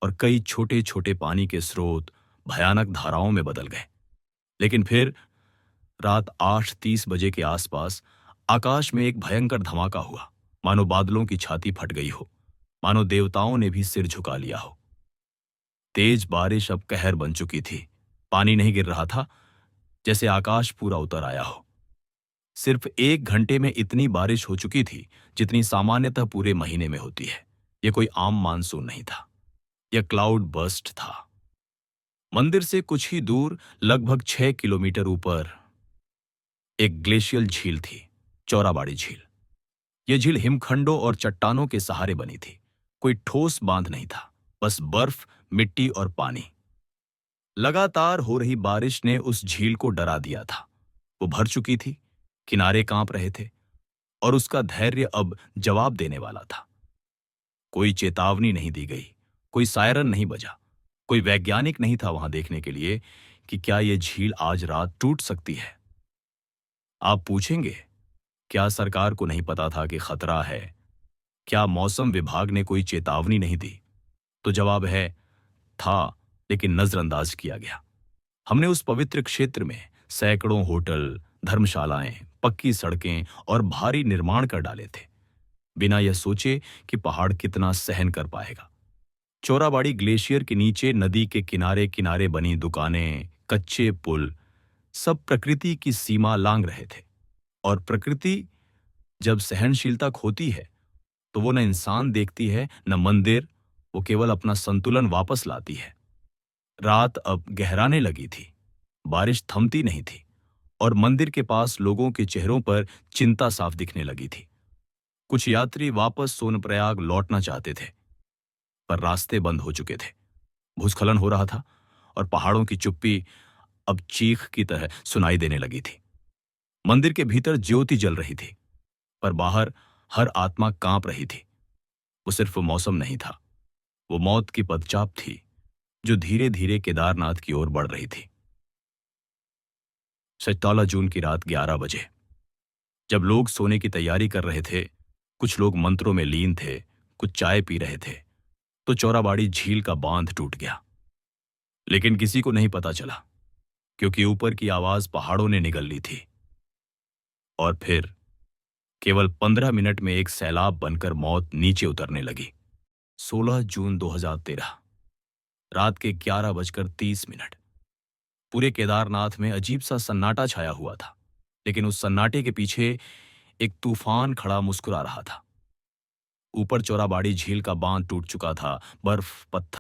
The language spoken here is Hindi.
और कई छोटे छोटे पानी के स्रोत भयानक धाराओं में बदल गए। लेकिन फिर रात 8:30 बजे के आसपास आकाश में एक भयंकर धमाका हुआ, मानो बादलों की छाती फट गई हो, मानो देवताओं ने भी सिर झुका लिया हो। तेज बारिश अब कहर बन चुकी थी। पानी नहीं गिर रहा था, जैसे आकाश पूरा उतर आया हो। सिर्फ 1 घंटे में इतनी बारिश हो चुकी थी जितनी सामान्यतः पूरे महीने में होती है। यह कोई आम मानसून नहीं था, यह क्लाउड बर्स्ट था। मंदिर से कुछ ही दूर, लगभग 6 किलोमीटर ऊपर, एक ग्लेशियल झील थी, चौराबाड़ी झील। यह झील हिमखंडों और चट्टानों के सहारे बनी थी। कोई ठोस बांध नहीं था, बस बर्फ, मिट्टी और पानी। लगातार हो रही बारिश ने उस झील को डरा दिया था। वो भर चुकी थी, किनारे कांप रहे थे, और उसका धैर्य अब जवाब देने वाला था। कोई चेतावनी नहीं दी गई, कोई सायरन नहीं बजा, कोई वैज्ञानिक नहीं था वहां देखने के लिए कि क्या यह झील आज रात टूट सकती है। आप पूछेंगे, क्या सरकार को नहीं पता था कि खतरा है? क्या मौसम विभाग ने कोई चेतावनी नहीं दी? तो जवाब है, था, लेकिन नजरअंदाज किया गया। हमने उस पवित्र क्षेत्र में सैकड़ों होटल, धर्मशालाएं, पक्की सड़कें और भारी निर्माण कर डाले थे, बिना यह सोचे कि पहाड़ कितना सहन कर पाएगा। चोराबाड़ी ग्लेशियर के नीचे नदी के किनारे किनारे बनी दुकानें, कच्चे पुल, सब प्रकृति की सीमा लांघ रहे थे। और प्रकृति जब सहनशीलता खोती है तो वो न इंसान देखती है, न मंदिर, वो केवल अपना संतुलन वापस लाती है। रात अब गहराने लगी थी, बारिश थमती नहीं थी, और मंदिर के पास लोगों के चेहरों पर चिंता साफ दिखने लगी थी। कुछ यात्री वापस सोनप्रयाग लौटना चाहते थे, पर रास्ते बंद हो चुके थे। भूस्खलन हो रहा था और पहाड़ों की चुप्पी अब चीख की तरह सुनाई देने लगी थी। मंदिर के भीतर ज्योति जल रही थी, पर बाहर हर आत्मा कांप रही थी। वो सिर्फ मौसम नहीं था, वो मौत की पदचाप थी जो धीरे धीरे केदारनाथ की ओर बढ़ रही थी। 16 जून की रात 11 बजे, जब लोग सोने की तैयारी कर रहे थे, कुछ लोग मंत्रों में लीन थे, कुछ चाय पी रहे थे, तो चौराबाड़ी झील का बांध टूट गया। लेकिन किसी को नहीं पता चला, क्योंकि ऊपर की आवाज पहाड़ों ने निगल ली थी। और फिर केवल 15 मिनट में एक सैलाब बनकर मौत नीचे उतरने लगी। 16 जून 2013, रात के 11:30। पूरे केदारनाथ में अजीब सा सन्नाटा छाया हुआ था, लेकिन उस सन्नाटे के पीछे एक तूफान खड़ा मुस्कुरा रहा था। ऊपर चौराबाड़ी झील का बांध टूट चुका था, बर्फ, पत्थर